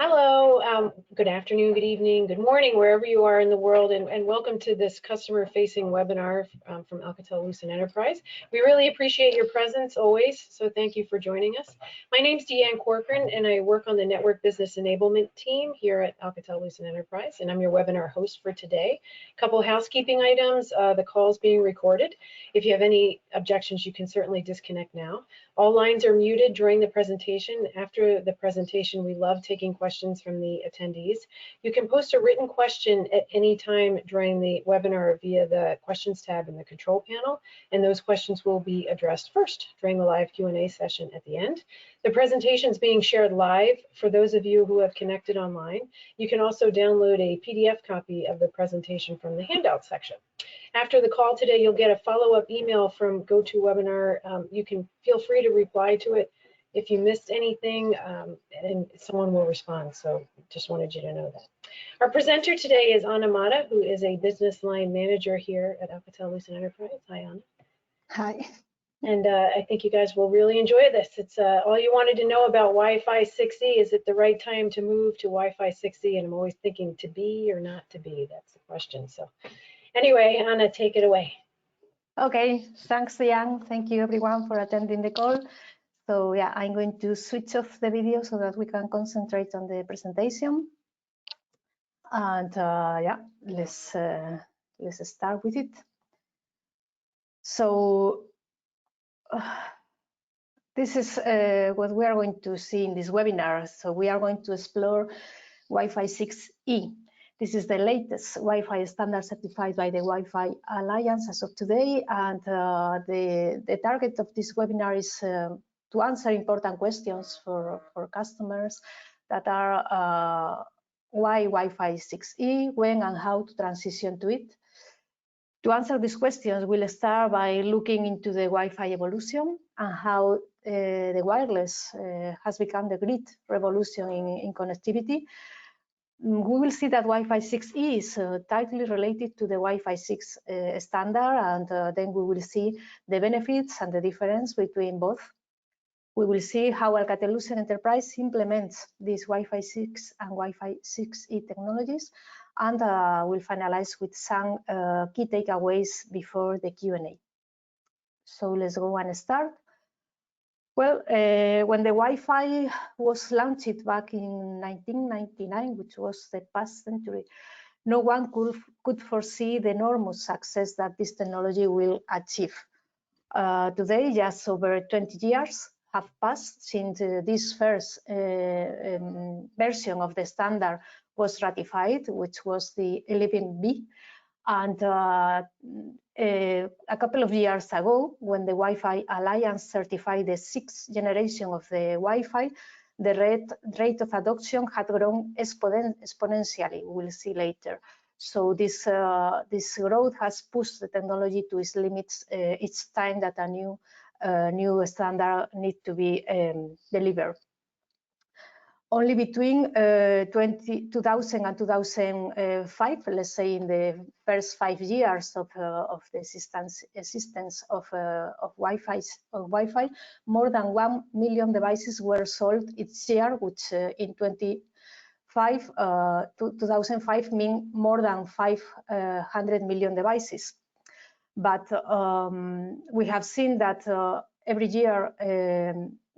Hello, good afternoon, good evening, good morning, wherever you are in the world, and welcome to this customer-facing webinar from Alcatel-Lucent Enterprise. We really appreciate your presence always, so thank you for joining us. My name's Deanne Corcoran, and I work on the Network Business Enablement team here at Alcatel-Lucent Enterprise, and I'm your webinar host for today. A couple housekeeping items, the call's being recorded. If you have any objections, you can certainly disconnect now. All lines are muted during the presentation. After the presentation, we love taking questions from the attendees. You can post a written question at any time during the webinar via the questions tab in the control panel, and those questions will be addressed first during the live Q&A session at the end. The presentation is being shared live for those of you who have connected online. You can also download a PDF copy of the presentation from the handout section. After the call today, you'll get a follow-up email from GoToWebinar. You can feel free to reply to it if you missed anything, and someone will respond. So just wanted you to know that. Our presenter today is Anna Mata, who is a business line manager here at Alcatel-Lucent Enterprise. Hi, Anna. Hi. And I think you guys will really enjoy this. It's all you wanted to know about Wi-Fi 6E. Is it the right time to move to Wi-Fi 6E? And I'm always thinking, to be or not to be? That's the question. So anyway, Anna, take it away. Okay, thanks, Diane. Thank you, everyone, for attending the call. So yeah, I'm going to switch off the video so that we can concentrate on the presentation. And yeah, let's start with it. So this is what we are going to see in this webinar. So we are going to explore Wi-Fi 6E. This is the latest Wi-Fi standard certified by the Wi-Fi Alliance as of today, and the target of this webinar is to answer important questions for customers that are why Wi-Fi 6E, when and how to transition to it. To answer these questions, we'll start by looking into the Wi-Fi evolution and how the wireless has become the great revolution in connectivity. We will see that Wi-Fi 6E is tightly related to the Wi-Fi 6 standard, and then we will see the benefits and the difference between both. We will see how Alcatel-Lucent Enterprise implements these Wi-Fi 6 and Wi-Fi 6E technologies, and we'll finalize with some key takeaways before the Q&A. So let's go and start. Well, when the Wi-Fi was launched back in 1999, which was the past century, no one could foresee the enormous success that this technology will achieve. Today, just over 20 years have passed since this first version of the standard was ratified, which was the 11B. And a couple of years ago, when the Wi-Fi Alliance certified the 6th generation of the Wi-Fi, the rate of adoption had grown exponentially. We'll see later. So this growth has pushed the technology to its limits each time that a new standard needs to be delivered. Only between 2000 and 2005, let's say in the first 5 years of the existence of Wi-Fi, more than 1 million devices were sold each year, which in 2005 mean more than 500 million devices. But we have seen that every year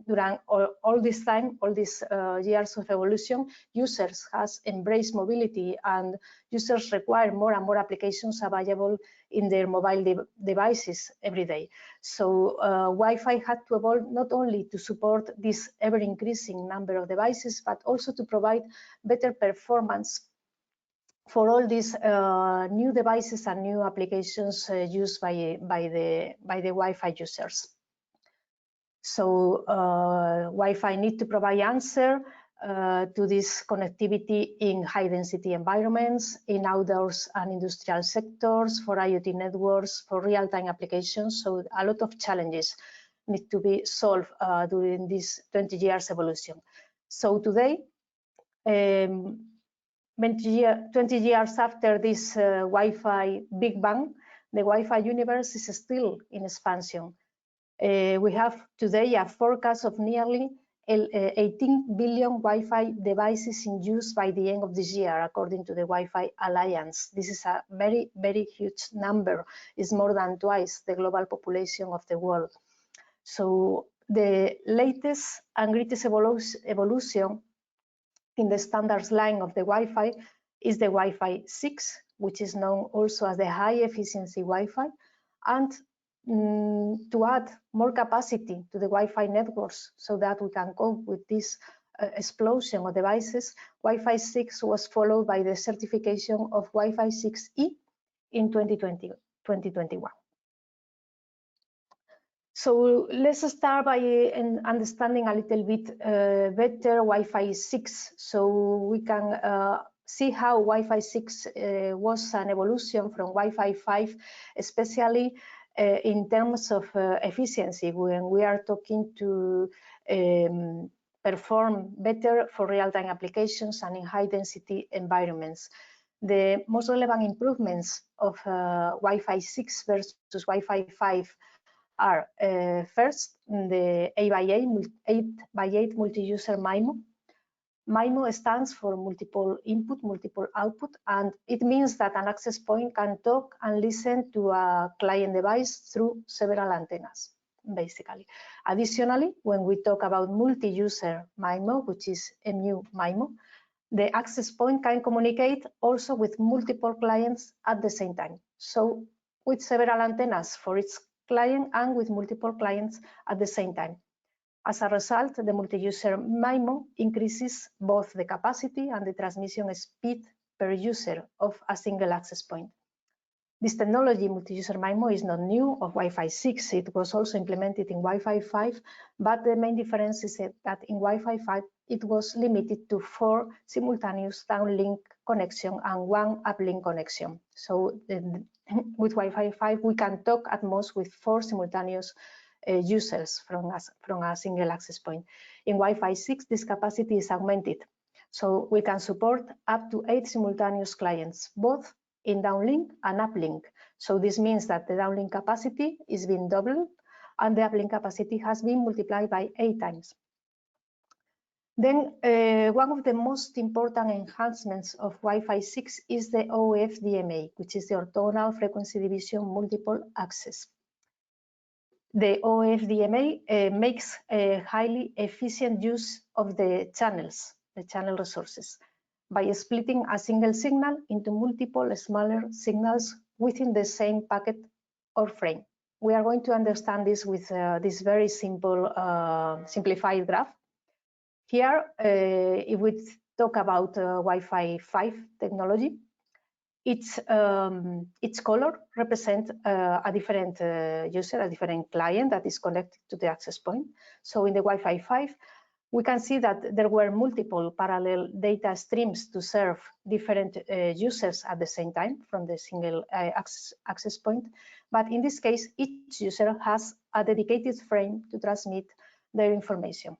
during all this time, all these years of evolution, users has embraced mobility, and users require more and more applications available in their mobile devices every day. So Wi-Fi had to evolve not only to support this ever-increasing number of devices, but also to provide better performance for all these new devices and new applications used by the Wi-Fi users. So Wi-Fi need to provide answer to this connectivity in high-density environments, in outdoors and industrial sectors, for IoT networks, for real-time applications. So a lot of challenges need to be solved during this 20 years evolution. So today, 20 years after this Wi-Fi Big Bang, the Wi-Fi universe is still in expansion. We have today a forecast of nearly 18 billion Wi-Fi devices in use by the end of this year, according to the Wi-Fi Alliance. This is a very, very huge number. It's more than twice the global population of the world. So the latest and greatest evolution in the standards line of the Wi-Fi is the Wi-Fi 6, which is known also as the high efficiency Wi-Fi. And to add more capacity to the Wi-Fi networks so that we can cope with this explosion of devices, Wi-Fi 6 was followed by the certification of Wi-Fi 6E in 2021. So let's start by understanding a little bit better Wi-Fi 6, so we can see how Wi-Fi 6 was an evolution from Wi-Fi 5, especially in terms of efficiency, when we are talking to perform better for real-time applications and in high-density environments. The most relevant improvements of Wi-Fi 6 versus Wi-Fi 5 are first, the 8x8 multi-user Mimo. Mimo stands for multiple input, multiple output, and it means that an access point can talk and listen to a client device through several antennas, basically. Additionally, when we talk about multi-user Mimo, which is MU Mimo, the access point can communicate also with multiple clients at the same time. So with several antennas for each client and with multiple clients at the same time. As a result, the multi-user Mimo increases both the capacity and the transmission speed per user of a single access point. This technology, multi-user Mimo, is not new of Wi-Fi 6. It was also implemented in Wi-Fi 5, but the main difference is that in Wi-Fi 5, it was limited to 4 simultaneous downlink connection and 1 uplink connection. So with Wi-Fi 5, we can talk at most with 4 simultaneous users from a single access point. In Wi-Fi 6, this capacity is augmented. So we can support up to 8 simultaneous clients, both in downlink and uplink. So this means that the downlink capacity is being doubled and the uplink capacity has been multiplied by 8 times. Then one of the most important enhancements of Wi-Fi 6 is the OFDMA, which is the orthogonal frequency division multiple access. The OFDMA makes a highly efficient use of the channel resources, by splitting a single signal into multiple smaller signals within the same packet or frame. We are going to understand this with this very simple simplified graph. Here, if we talk about Wi-Fi 5 technology, its color represents a different user, a different client that is connected to the access point. So in the Wi-Fi 5, we can see that there were multiple parallel data streams to serve different users at the same time from the single access point. But in this case, each user has a dedicated frame to transmit their information.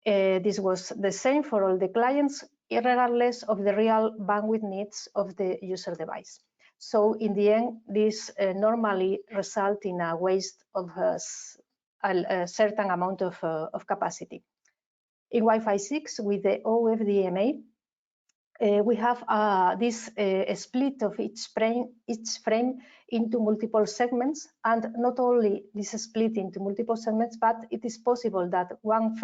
This was the same for all the clients, regardless of the real bandwidth needs of the user device. So in the end, this normally results in a waste of a certain amount of capacity. In Wi-Fi 6, with the OFDMA, we have this split of each frame into multiple segments, and not only this split into multiple segments, but it is possible that one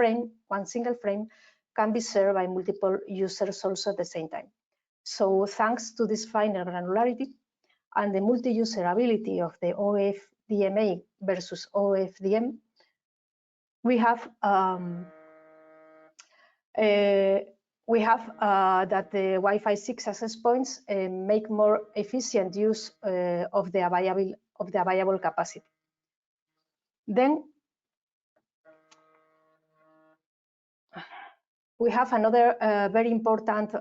single frame, can be served by multiple users also at the same time. So thanks to this finer granularity and the multi-user ability of the OFDMA versus OFDM, we have that the Wi-Fi 6 access points make more efficient use of the available capacity. Then we have another very important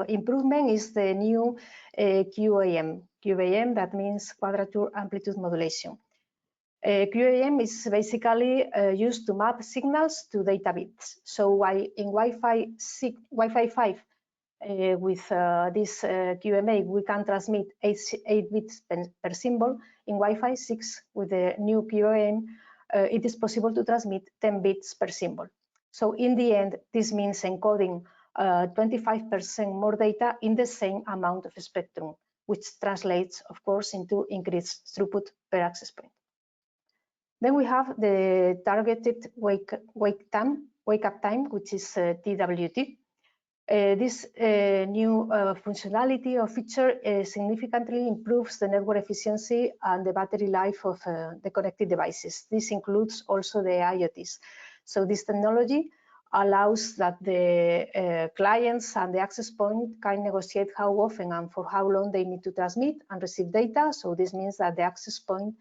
improvement is the new QAM. QAM, that means Quadrature Amplitude Modulation. QAM is basically used to map signals to data bits. So while in Wi-Fi 5, with this QAM, we can transmit 8 bits per symbol. In Wi-Fi 6, with the new QAM, it is possible to transmit 10 bits per symbol. So in the end, this means encoding 25% more data in the same amount of spectrum, which translates, of course, into increased throughput per access point. Then we have the targeted wake up time, which is TWT. This new functionality or feature significantly improves the network efficiency and the battery life of the connected devices. This includes also the IoTs. So this technology allows that the clients and the access point can negotiate how often and for how long they need to transmit and receive data. So this means that the access point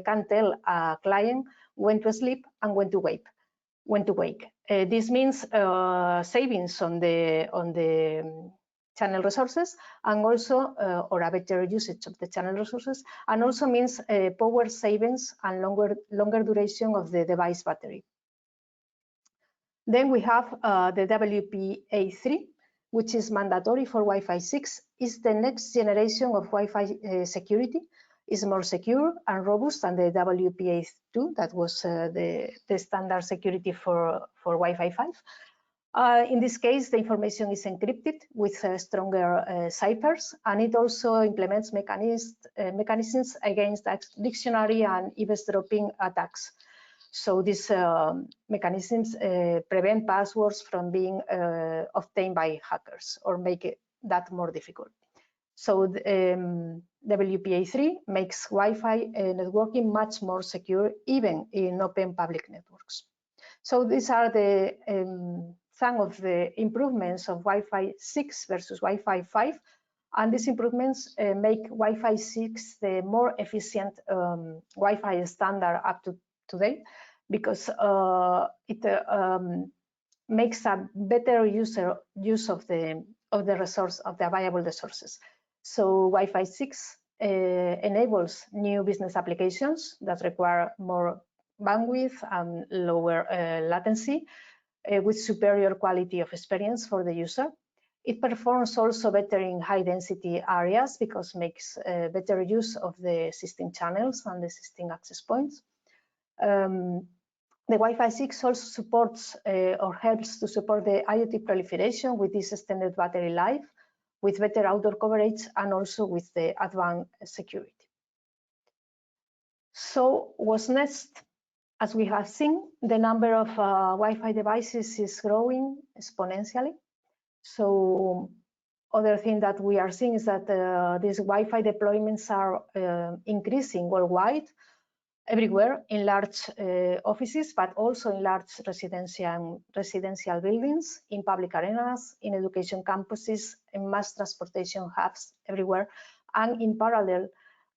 can tell a client when to sleep and when to wake. This means savings on the channel resources, and also or a better usage of the channel resources, and also means power savings and longer duration of the device battery. Then we have the WPA3, which is mandatory for Wi-Fi 6. Is the next generation of Wi-Fi security. Is more secure and robust than the WPA2, that was the standard security for Wi-Fi 5. In this case, the information is encrypted with stronger ciphers, and it also implements mechanisms against dictionary and eavesdropping attacks. So these mechanisms prevent passwords from being obtained by hackers or make that more difficult. So WPA3 makes Wi-Fi networking much more secure, even in open public networks. So these are the some of the improvements of Wi-Fi 6 versus Wi-Fi 5. And these improvements make Wi-Fi 6 the more efficient Wi-Fi standard up to today, because it makes a better use of the available resources. So Wi-Fi 6 enables new business applications that require more bandwidth and lower latency with superior quality of experience for the user. It performs also better in high density areas because it makes better use of the existing channels and the existing access points. The Wi-Fi 6 also supports or helps to support the IoT proliferation with this extended battery life, with better outdoor coverage, and also with the advanced security. So what's next? As we have seen, the number of Wi-Fi devices is growing exponentially. So other thing that we are seeing is that these Wi-Fi deployments are increasing worldwide, everywhere, in large offices, but also in large residential buildings, in public arenas, in education campuses, in mass transportation hubs, everywhere. And in parallel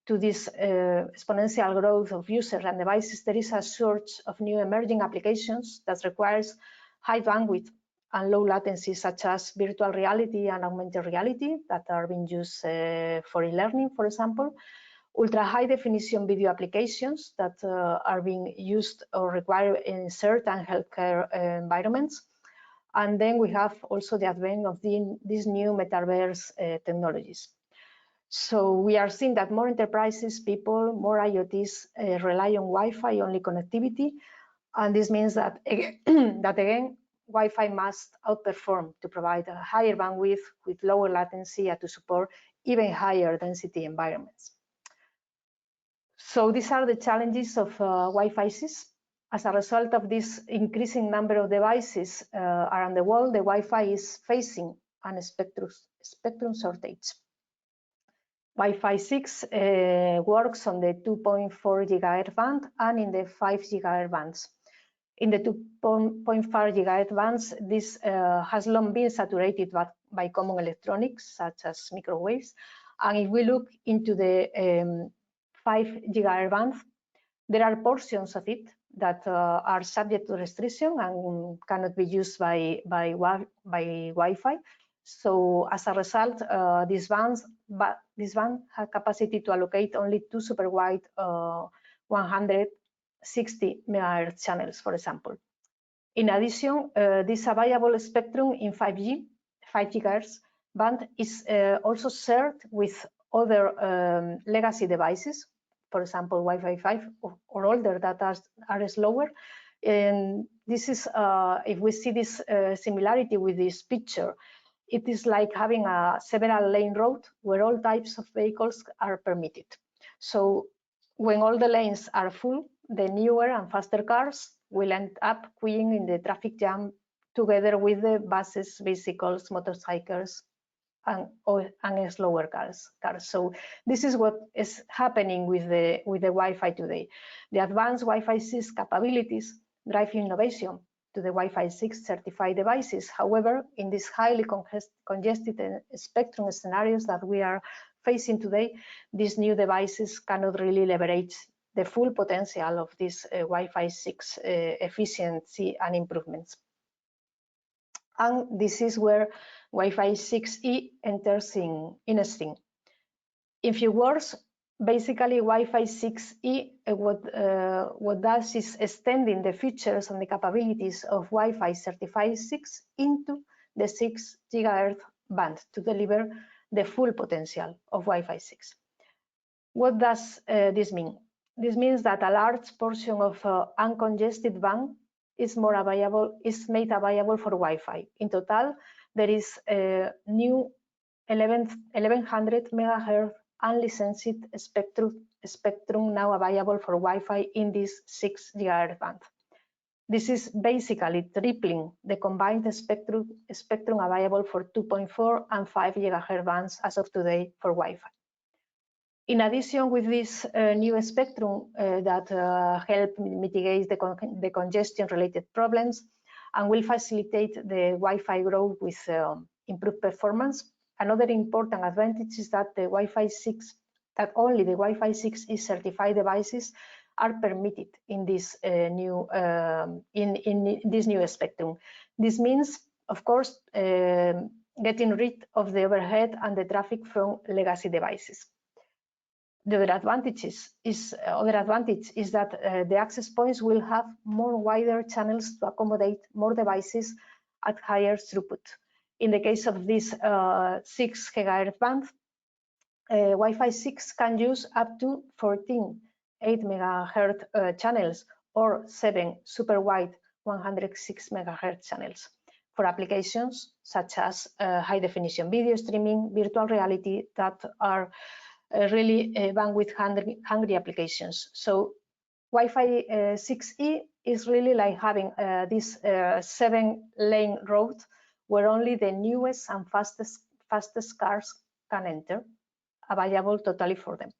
to this exponential growth of users and devices, there is a surge of new emerging applications that requires high bandwidth and low latency, such as virtual reality and augmented reality that are being used for e-learning, for example. Ultra high definition video applications that are being used or required in certain healthcare environments. And then we have also the advent of these new metaverse technologies. So we are seeing that more enterprises, people, more IoTs rely on Wi-Fi only connectivity. And this means that, again, Wi-Fi must outperform to provide a higher bandwidth with lower latency and to support even higher density environments. So these are the challenges of Wi-Fi 6. As a result of this increasing number of devices around the world, the Wi-Fi is facing a spectrum shortage. Wi-Fi 6 works on the 2.4 GHz band and in the 5 GHz bands. In the 2.5 GHz bands, this has long been saturated by common electronics, such as microwaves. And if we look into the 5 GHz band, there are portions of it that are subject to restriction and cannot be used by Wi-Fi. So as a result, this band has capacity to allocate only 2 super wide 160 MHz channels, for example. In addition, this available spectrum in 5 GHz band is also shared with other legacy devices, for example, Wi-Fi 5 or older that are slower. And This is, if we see this similarity with this picture, it is like having a several lane road where all types of vehicles are permitted. So when all the lanes are full, the newer and faster cars will end up queuing in the traffic jam together with the buses, bicycles, motorcycles, and slower cars. So this is what is happening with the Wi-Fi today. The advanced Wi-Fi 6 capabilities drive innovation to the Wi-Fi 6 certified devices. However, in these highly congested spectrum scenarios that we are facing today, these new devices cannot really leverage the full potential of this Wi-Fi 6 efficiency and improvements. And this is where Wi-Fi 6E enters in a scene. In few words, basically Wi-Fi 6E, what does is extending the features and the capabilities of Wi-Fi certified 6 into the 6 GHz band to deliver the full potential of Wi-Fi 6. What does this mean? This means that a large portion of uncongested band is made available for Wi-Fi. In total, there is a new 1100 MHz unlicensed spectrum now available for Wi-Fi in this 6 GHz band. This is basically tripling the combined spectrum available for 2.4 and 5 GHz bands as of today for Wi-Fi. In addition, with this new spectrum that help mitigate the congestion-related problems and will facilitate the Wi-Fi growth with improved performance, another important advantage is that only the Wi-Fi 6E certified devices are permitted in this new spectrum. This means, of course, getting rid of the overhead and the traffic from legacy devices. The other advantage is that the access points will have more wider channels to accommodate more devices at higher throughput. In the case of this 6 GHz band, Wi-Fi 6 can use up to 14 8 MHz channels or 7 super wide 106 MHz channels for applications such as high definition video streaming, virtual reality, that are really bandwidth hungry applications. So Wi-Fi 6E is really like having this 7-lane road where only the newest and fastest cars can enter, available totally for them.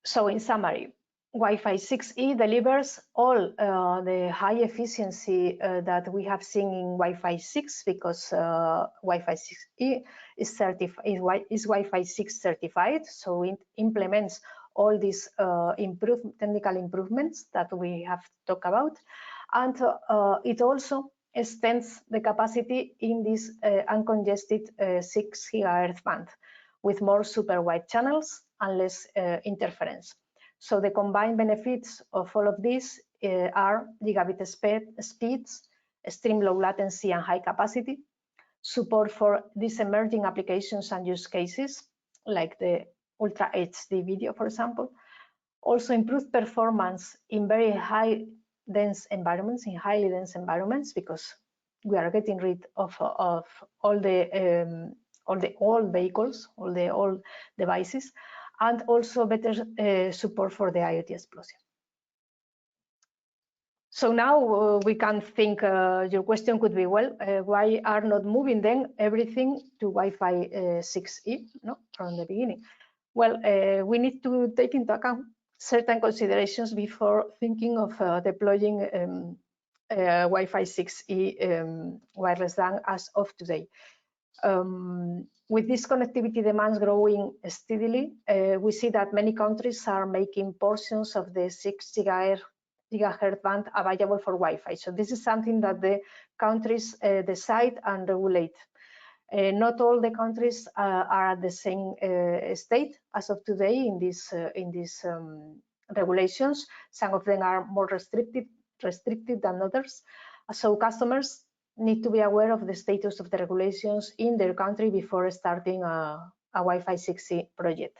So in summary, Wi-Fi 6E delivers all the high efficiency that we have seen in Wi-Fi 6 because Wi-Fi 6E is Wi-Fi 6 certified, so it implements all these technical improvements that we have talked about, and it also extends the capacity in this uncongested 6 GHz band with more super wide channels and less interference. So the combined benefits of all of this are gigabit speeds, extreme low latency and high capacity, support for these emerging applications and use cases like the Ultra HD video, for example. Also improved performance in very highly dense environments, because we are getting rid of all the old vehicles, all the old devices, and also better support for the IoT explosion. So now we can think, your question could be, well, why are not moving then everything to Wi-Fi 6E from the beginning? Well, we need to take into account certain considerations before thinking of deploying Wi-Fi 6E wireless LAN as of today. With this connectivity demands growing steadily, we see that many countries are making portions of the 6 GHz band available for Wi-Fi. So this is something that the countries decide and regulate. Not all the countries are at the same state as of today in these regulations. Some of them are more restricted than others. So customers need to be aware of the status of the regulations in their country before starting a Wi-Fi 6E project.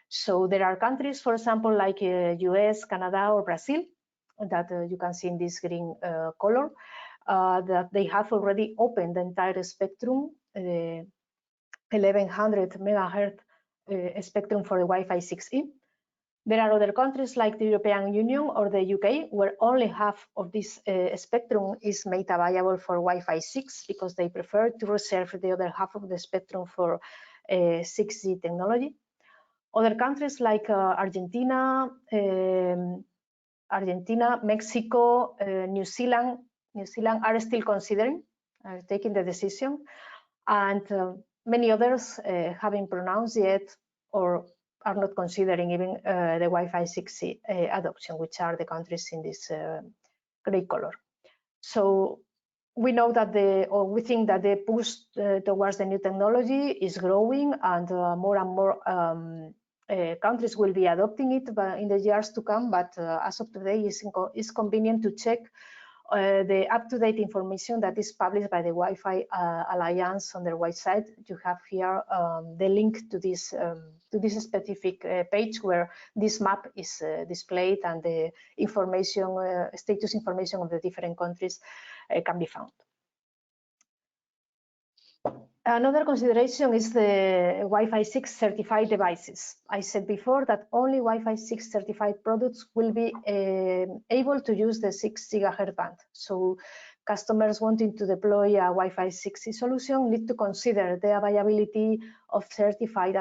So there are countries, for example, like US, Canada, or Brazil, that you can see in this green color, that they have already opened the entire spectrum, 1100 megahertz spectrum for the Wi-Fi 6E. There are other countries like the European Union or the UK where only half of this spectrum is made available for Wi-Fi 6 because they prefer to reserve the other half of the spectrum for 6G technology. Other countries like Argentina, Mexico, New Zealand are still considering taking the decision, and many others haven't pronounced yet or are not considering even the Wi-Fi 6E adoption, which are the countries in this gray color. So we know that we think that the push towards the new technology is growing, and more countries will be adopting it in the years to come. But as of today, it's convenient to check the up-to-date information that is published by the Wi-Fi Alliance on their website. You have here the link to this specific page where this map is displayed, and the information, status information of the different countries can be found. Another consideration is the Wi-Fi 6 certified devices. I said before that only Wi-Fi 6 certified products will be able to use the 6 GHz band. So customers wanting to deploy a Wi-Fi 6E solution need to consider the availability of certified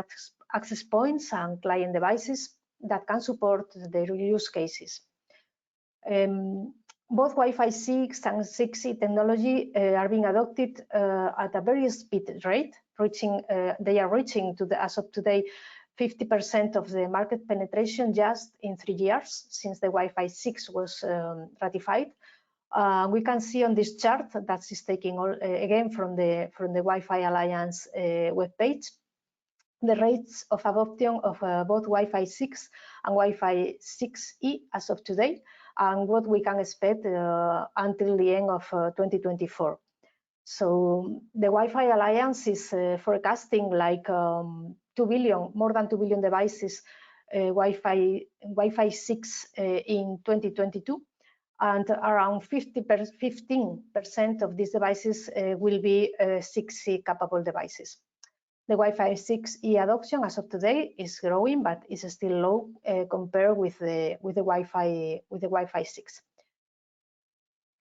access points and client devices that can support their use cases. Both Wi-Fi 6 and 6E technology are being adopted at a very speed rate, they are reaching as of today 50% of the market penetration just in 3 years since the Wi-Fi 6 was ratified. We can see on this chart that is taken again from the Wi-Fi Alliance webpage the rates of adoption of both Wi-Fi 6 and Wi-Fi 6E as of today, and what we can expect until the end of 2024. So the Wi-Fi Alliance is forecasting like more than 2 billion devices Wi-Fi 6 in 2022, and around 15% of these devices will be 6E capable devices. The Wi-Fi 6E adoption as of today is growing, but is still low compared with the Wi-Fi 6.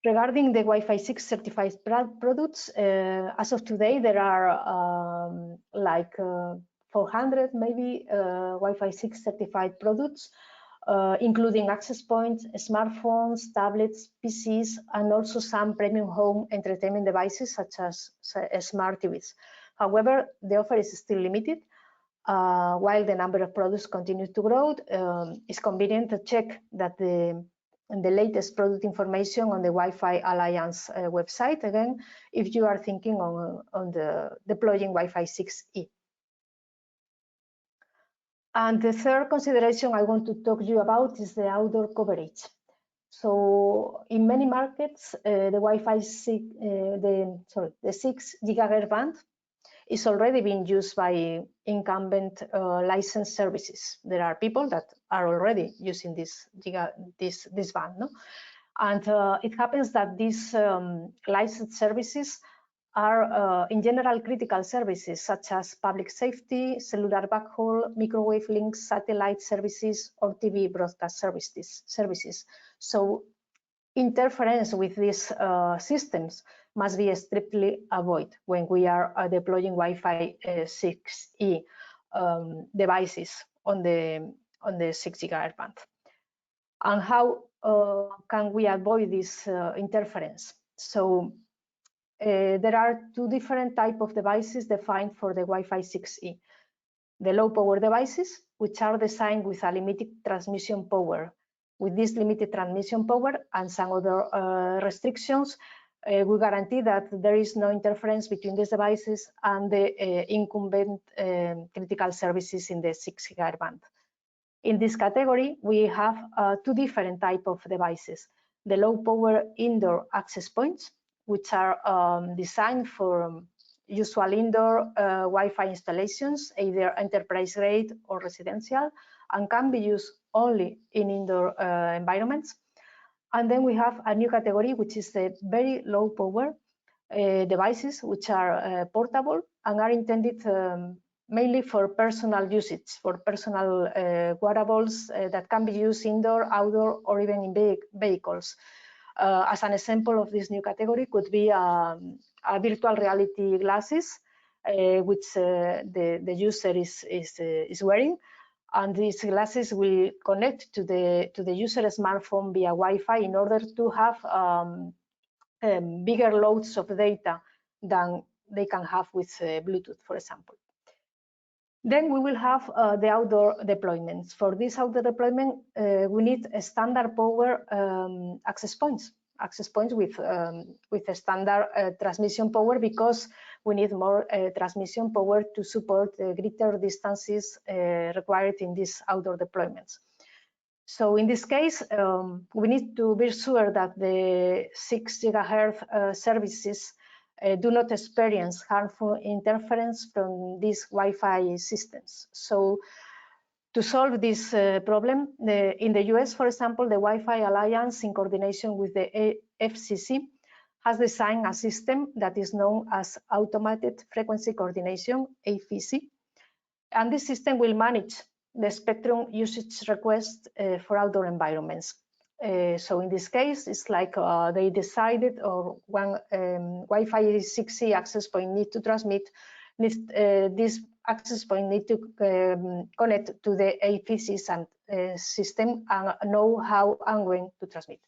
Regarding the Wi-Fi 6 certified products, as of today there are like 400 maybe Wi-Fi 6 certified products, including access points, smartphones, tablets, PCs, and also some premium home entertainment devices such as smart TVs. However, the offer is still limited. While the number of products continues to grow, it's convenient to check that the latest product information on the Wi-Fi Alliance website, again, if you are thinking on deploying Wi-Fi 6E. And the third consideration I want to talk to you about is the outdoor coverage. So in many markets, the Wi-Fi 6, the 6 GHz band is already being used by incumbent licensed services. There are people that are already using this band, no? And it happens that these licensed services are in general critical services such as public safety, cellular backhaul, microwave links, satellite services, or TV broadcast services. So interference with these systems must be strictly avoided when we are deploying Wi-Fi 6E devices on the 6 GHz band. And how can we avoid this interference? So there are two different types of devices defined for the Wi-Fi 6E. The low power devices, which are designed with a limited transmission power. With this limited transmission power and some other restrictions, we guarantee that there is no interference between these devices and the incumbent critical services in the 6 GHz band. In this category, we have two different types of devices. The low power indoor access points, which are designed for usual indoor Wi-Fi installations, either enterprise grade or residential, and can be used only in indoor environments. And then we have a new category, which is the very low power devices, which are portable and are intended mainly for personal usage, for personal wearables that can be used indoor, outdoor, or even in vehicles. As an example of this new category could be a virtual reality glasses, which the user is wearing, and these glasses will connect to the user's smartphone via Wi-Fi in order to have bigger loads of data than they can have with Bluetooth, for example. Then we will have the outdoor deployments. For this outdoor deployment, we need a standard power access points with a standard transmission power, because we need more transmission power to support greater distances required in these outdoor deployments. So in this case, we need to be sure that the 6 GHz services do not experience harmful interference from these Wi-Fi systems. So to solve this problem, in the US, for example, the Wi-Fi Alliance, in coordination with the FCC, has designed a system that is known as Automated Frequency Coordination, AFC, and this system will manage the spectrum usage request for outdoor environments. So in this case, it's like they decided, or one Wi-Fi 6E access point need to transmit, this access point need to connect to the AFC system and know how and when to transmit.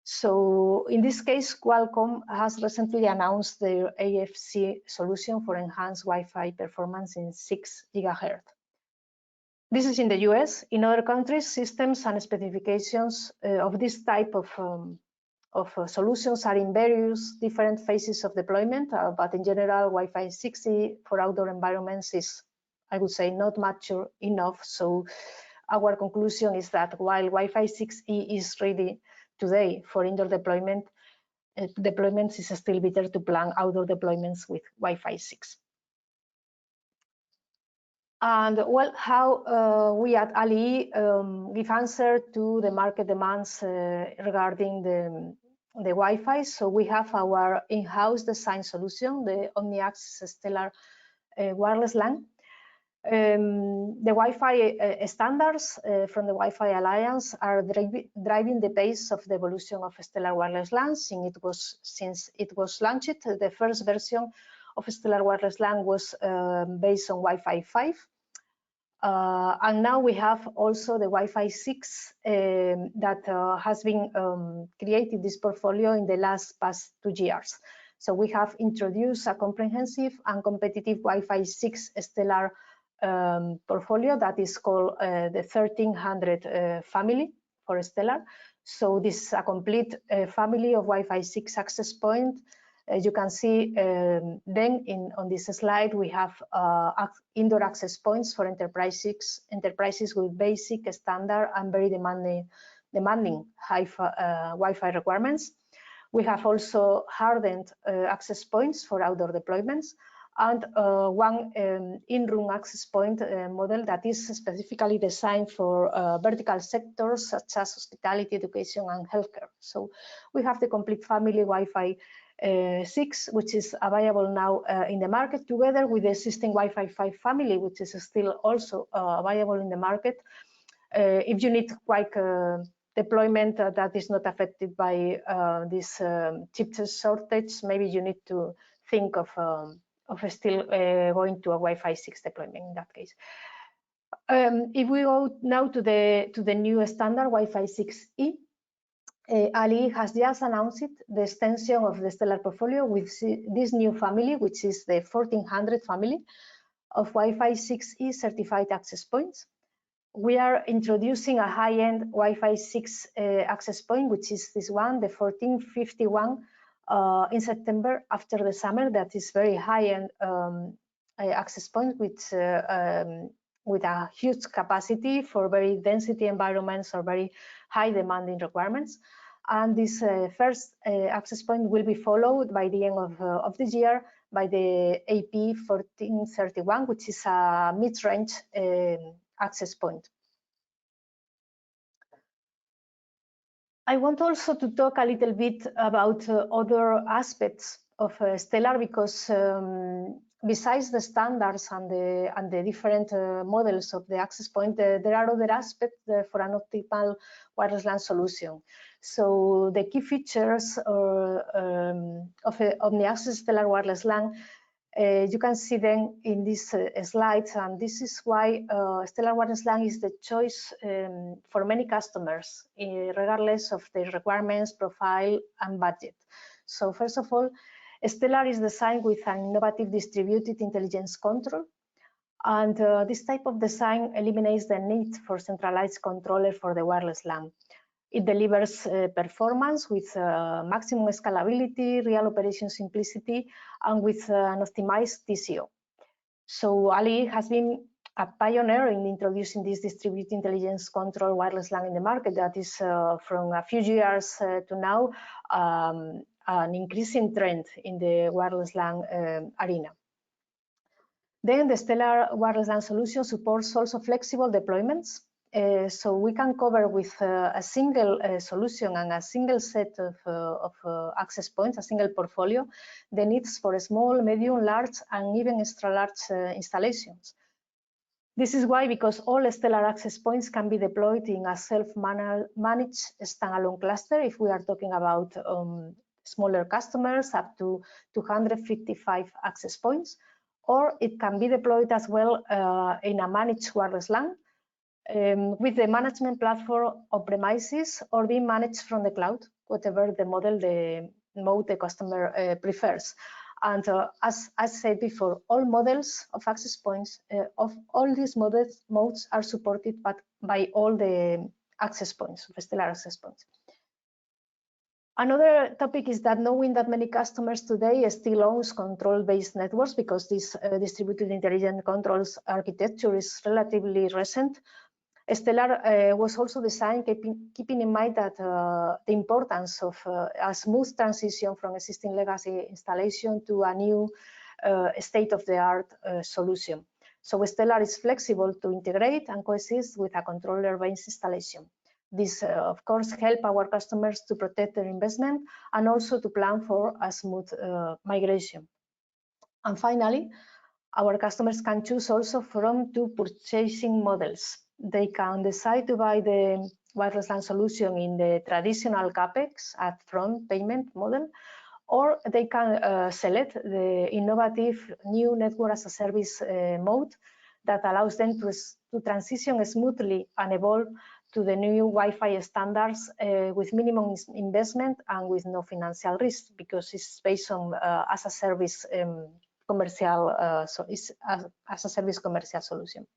So in this case, Qualcomm has recently announced their AFC solution for enhanced Wi-Fi performance in 6 GHz. This is in the US. In other countries, systems and specifications of this type of solutions are in various different phases of deployment, but in general, Wi-Fi 6E for outdoor environments is, I would say, not mature enough. So our conclusion is that while Wi-Fi 6E is ready today for indoor deployments, is still better to plan outdoor deployments with Wi-Fi 6. And well, how we at ALI give answer to the market demands regarding the Wi-Fi. So we have our in-house design solution, the OmniAccess Stellar wireless LAN. The Wi-Fi standards from the Wi-Fi Alliance are driving the pace of the evolution of Stellar wireless LAN since it was launched. The first version of Stellar wireless LAN was based on Wi-Fi 5. And now we have also the Wi-Fi 6 that has been created this portfolio in the past 2 years. So we have introduced a comprehensive and competitive Wi-Fi 6 Stellar portfolio that is called the 1300 family for Stellar. So this is a complete family of Wi-Fi 6 access point. As you can see, then on this slide, we have indoor access points for enterprises with basic, standard, and very demanding high Wi-Fi requirements. We have also hardened access points for outdoor deployments, and one in-room access point model that is specifically designed for vertical sectors such as hospitality, education, and healthcare. So we have the complete family Wi-Fi 6, which is available now in the market, together with the existing Wi-Fi 5 family, which is still also available in the market. If you need quick deployment that is not affected by this chip shortage, maybe you need to think of still going to a Wi-Fi 6 deployment in that case. If we go now to the new standard Wi-Fi 6E, Ali has just announced the extension of the Stellar portfolio with this new family, which is the 1400 family of Wi-Fi 6E certified access points. We are introducing a high-end Wi-Fi 6 access point, which is this one, the 1451, in September after the summer. That is very high-end access point with a huge capacity for very density environments or very high demanding requirements. And this first access point will be followed by the end of the year by the AP 1431, which is a mid-range access point. I want also to talk a little bit about other aspects of Stellar, because besides the standards and the different models of the access point, there are other aspects for an optimal wireless LAN solution. So the key features of OmniAccess Stellar Wireless LAN, you can see them in these slides, and this is why Stellar Wireless LAN is the choice for many customers, regardless of their requirements, profile, and budget. So first of all, Stellar is designed with an innovative distributed intelligence control, and this type of design eliminates the need for centralized controller for the wireless LAN. It delivers performance with maximum scalability, real operation simplicity, and with an optimized TCO. So Ali has been a pioneer in introducing this distributed intelligence control wireless LAN in the market. That is from a few years to now an increasing trend in the wireless LAN arena. Then the Stellar Wireless LAN solution supports also flexible deployments. So we can cover with a single solution and a single set of access points, a single portfolio, the needs for small, medium, large, and even extra large installations. This is why, because all Stellar access points can be deployed in a self-managed standalone cluster, if we are talking about smaller customers up to 255 access points, or it can be deployed as well in a managed wireless LAN with the management platform on premises or being managed from the cloud, whatever the mode the customer prefers. And as I said before, all models of access points of all these modes are supported by all the access points, of Stellar access points. Another topic is that knowing that many customers today still owns control-based networks, because this distributed intelligent controls architecture is relatively recent. Stellar was also designed keeping in mind that the importance of a smooth transition from existing legacy installation to a new state-of-the-art solution. So Stellar is flexible to integrate and coexist with a controller-based installation. This, of course, helps our customers to protect their investment and also to plan for a smooth migration. And finally, our customers can choose also from two purchasing models. They can decide to buy the wireless LAN solution in the traditional CAPEX upfront payment model, or they can select the innovative new network as a service mode that allows them to transition smoothly and evolve to the new Wi-Fi standards with minimum investment and with no financial risk, because it's based on as a service commercial, so it's as a service commercial solution.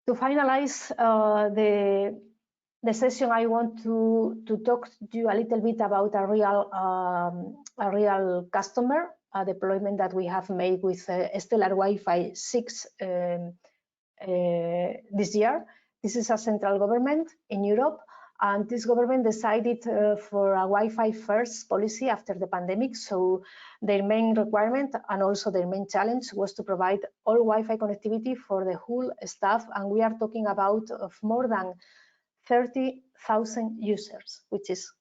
To finalize the session, I want to talk to you a little bit about a real customer, a deployment that we have made with Stellar Wi-Fi 6 this year. This is a central government in Europe, and this government decided for a Wi-Fi first policy after the pandemic. So their main requirement and also their main challenge was to provide all Wi-Fi connectivity for the whole staff, and we are talking about of more than 30,000 users, which is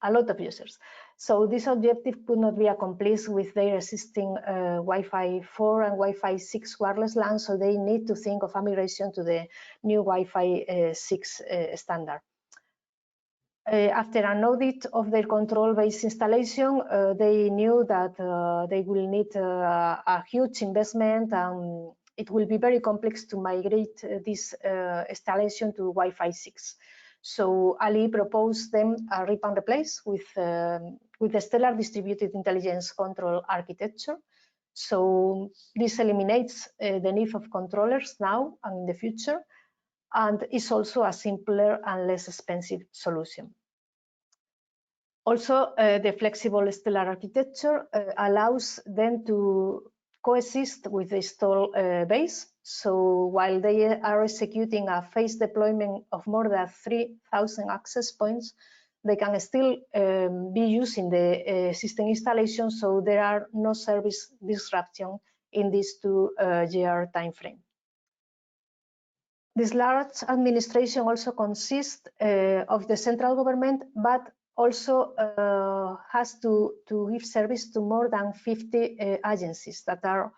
a lot of users. So this objective could not be accomplished with their existing Wi-Fi 4 and Wi-Fi 6 wireless LAN, so they need to think of a migration to the new Wi-Fi 6 standard. After an audit of their control-based installation, they knew that they will need a huge investment, and it will be very complex to migrate this installation to Wi-Fi 6. So Ali proposed them a rip and replace with the Stellar Distributed Intelligence Control architecture. So this eliminates the need of controllers now and in the future, and is also a simpler and less expensive solution. Also, the flexible Stellar architecture allows them to coexist with the install base. So while they are executing a phased deployment of more than 3,000 access points, they can still be using the system installation, so there are no service disruption in this 2-year time frame. This large administration also consists of the central government, but also has to give service to more than 50 agencies that are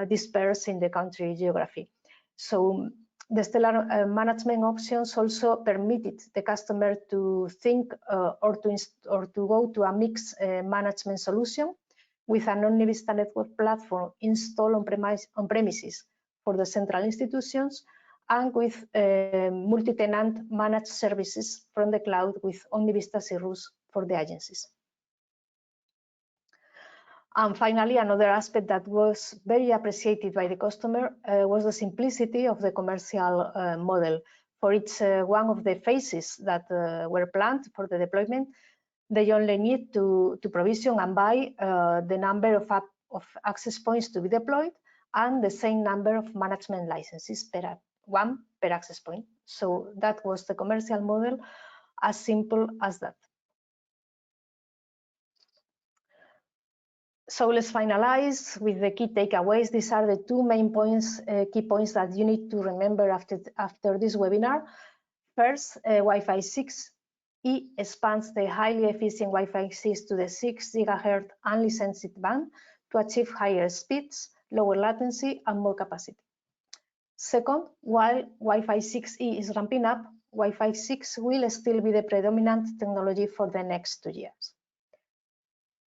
dispersed in the country geography. So the stellar management options also permitted the customer to think or to go to a mixed management solution with an OmniVista network platform installed on premises for the central institutions, and with multi-tenant managed services from the cloud with OmniVista Cirrus for the agencies. And finally, another aspect that was very appreciated by the customer was the simplicity of the commercial model. For each one of the phases that were planned for the deployment, they only need to provision and buy the number of access points to be deployed and the same number of management licenses one per access point. So that was the commercial model, as simple as that. So let's finalize with the key takeaways. These are the two main points, key points that you need to remember after this webinar. First, Wi-Fi 6E expands the highly efficient Wi-Fi 6 to the 6 GHz unlicensed band to achieve higher speeds, lower latency, and more capacity. Second, while Wi-Fi 6E is ramping up, Wi-Fi 6 will still be the predominant technology for the next 2 years.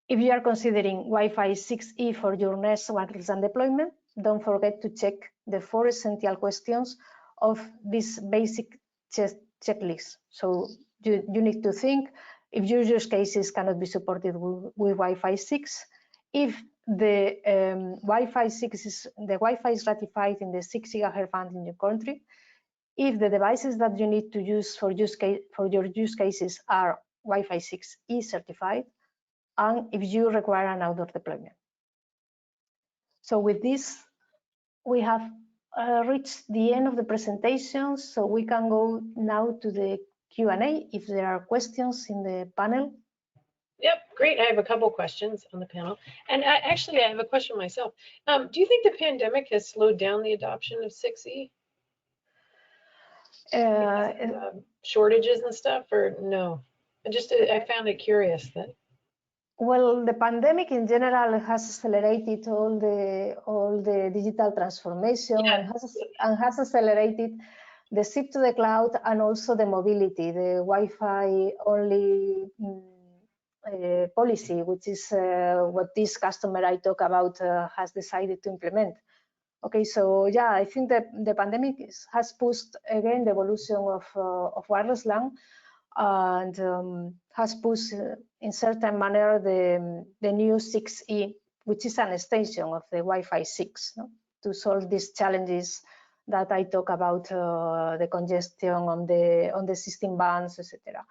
If you are considering Wi-Fi 6E for your next wireless LAN deployment, don't forget to check the 4 essential questions of this basic checklist. So you need to think if your use cases cannot be supported with Wi-Fi 6, if the Wi-Fi is ratified in the 6 GHz band in your country, if the devices that you need to use for your use cases are Wi-Fi 6E certified, and if you require an outdoor deployment. So with this, we have reached the end of the presentation, so we can go now to the Q&A if there are questions in the panel. Yep, great. I have a couple questions on the panel. And actually, I have a question myself. Do you think the pandemic has slowed down the adoption of 6E? Shortages and stuff, or no? I found it curious that. Well, the pandemic in general has accelerated all the digital transformation, Yeah. and has accelerated the shift to the cloud and also the mobility, the Wi-Fi only policy, which is what this customer I talk about has decided to implement. Okay, so yeah, I think that the pandemic has pushed again the evolution of wireless LAN, and has pushed in certain manner the new 6E, which is an extension of the Wi-Fi 6, no? To solve these challenges that I talk about, the congestion on the system bands, etc.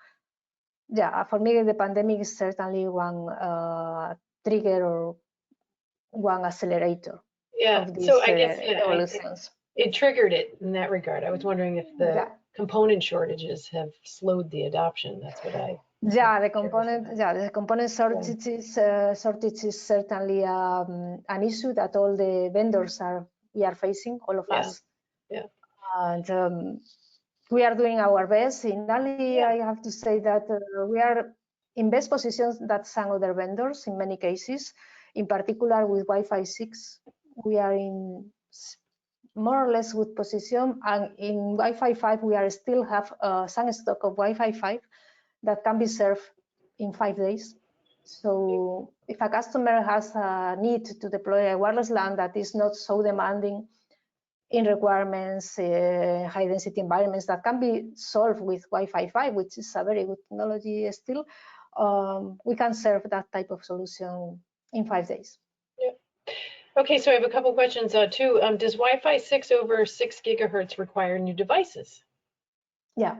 Yeah, for me, the pandemic is certainly one trigger or one accelerator. Yeah, of these, so I guess evolutions. It triggered it in that regard. I was wondering if the component shortages have slowed the adoption. That's what I. Yeah, the component shortage is certainly an issue that all the vendors we are facing, all of us. Yeah. And we are doing our best. In Dali, I have to say that we are in best positions that some other vendors in many cases. In particular with Wi-Fi 6, we are in more or less good position, and in Wi-Fi 5 we are still have some stock of Wi-Fi 5 that can be served in 5 days. So if a customer has a need to deploy a wireless LAN that is not so demanding in requirements, high density environments, that can be solved with Wi-Fi 5, which is a very good technology still, we can serve that type of solution in 5 days. Yeah. Okay, so I have a couple questions too. Does Wi-Fi 6 over 6 gigahertz require new devices? Yeah,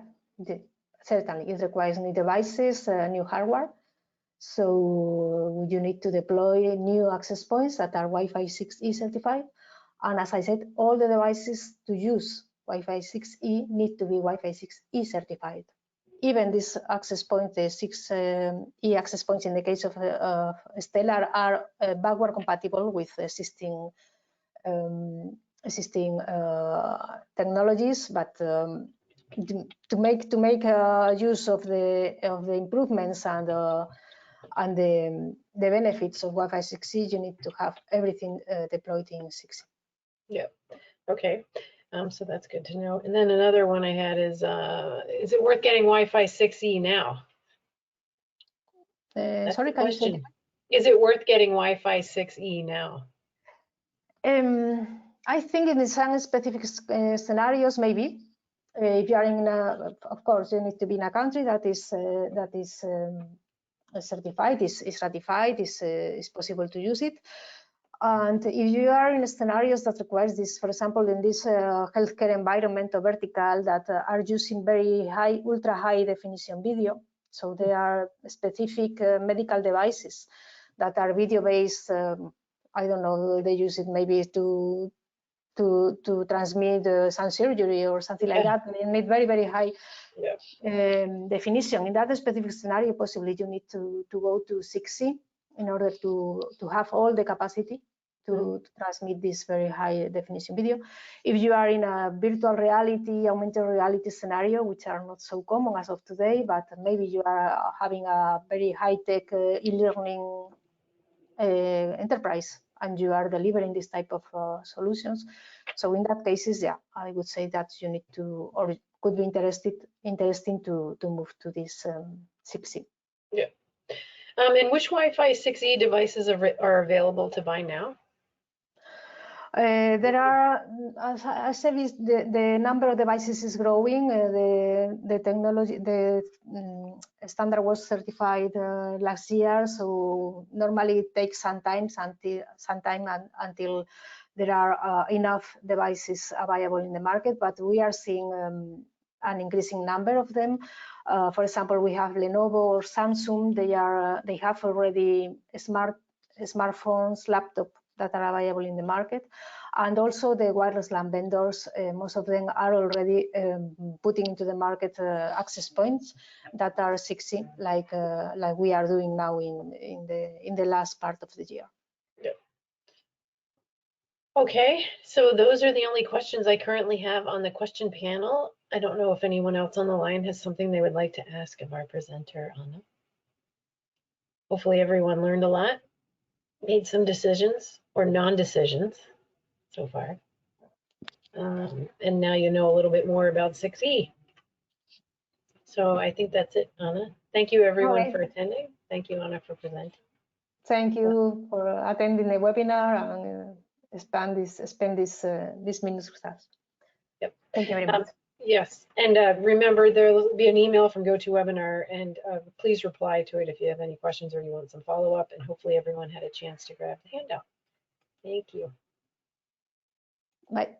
certainly. It requires new devices, new hardware. So you need to deploy new access points that are Wi-Fi 6E certified. And as I said, all the devices to use Wi-Fi 6E need to be Wi-Fi 6E certified. Even this access point, the 6E access points in the case of Stellar, are backward compatible with existing existing technologies, but to make use of the improvements and the benefits of Wi-Fi 6E, you need to have everything deployed in 6E. Yeah. Okay. So that's good to know. And then another one I had is it worth getting Wi-Fi 6E now? Sorry, can you say that? Is it worth getting Wi-Fi 6E now? I think in some specific scenarios, maybe. If you are in, of course, you need to be in a country that is certified, is ratified, is possible to use it. And if you are in scenarios that requires this, for example, in this healthcare environment or vertical that are using very high, ultra high definition video, so they are specific medical devices that are video based. I don't know, they use it maybe to transmit some surgery or something like that. They need very, very high definition. In that specific scenario, possibly you need to go to 6E in order to have all the capacity to transmit this very high definition video. If you are in a virtual reality, augmented reality scenario, which are not so common as of today, but maybe you are having a very high-tech e-learning enterprise and you are delivering this type of solutions. So in that cases, yeah, I would say that you need to, or it could be interesting to move to this 6E. Yeah. And which Wi-Fi 6E devices are available to buy now? There are, as I said, the number of devices is growing. The technology, the standard was certified last year, so normally it takes some time until there are enough devices available in the market. But we are seeing an increasing number of them. For example, we have Lenovo or Samsung. They have already smartphones, laptops that are available in the market, and also the wireless LAN vendors. Most of them are already putting into the market access points that are 6E, like we are doing now in the last part of the year. Yeah. Okay, so those are the only questions I currently have on the question panel. I don't know if anyone else on the line has something they would like to ask of our presenter, Anna. Hopefully everyone learned a lot, made some decisions or non-decisions so far. And now you know a little bit more about 6E. So I think that's it, Anna. Thank you everyone for attending. Thank you, Anna, for presenting. Thank you for attending the webinar and spend these minutes with us. Yep. Thank you very much. Yes, and remember there will be an email from GoToWebinar, and please reply to it if you have any questions or you want some follow-up, and hopefully everyone had a chance to grab the handout. Thank you. Bye.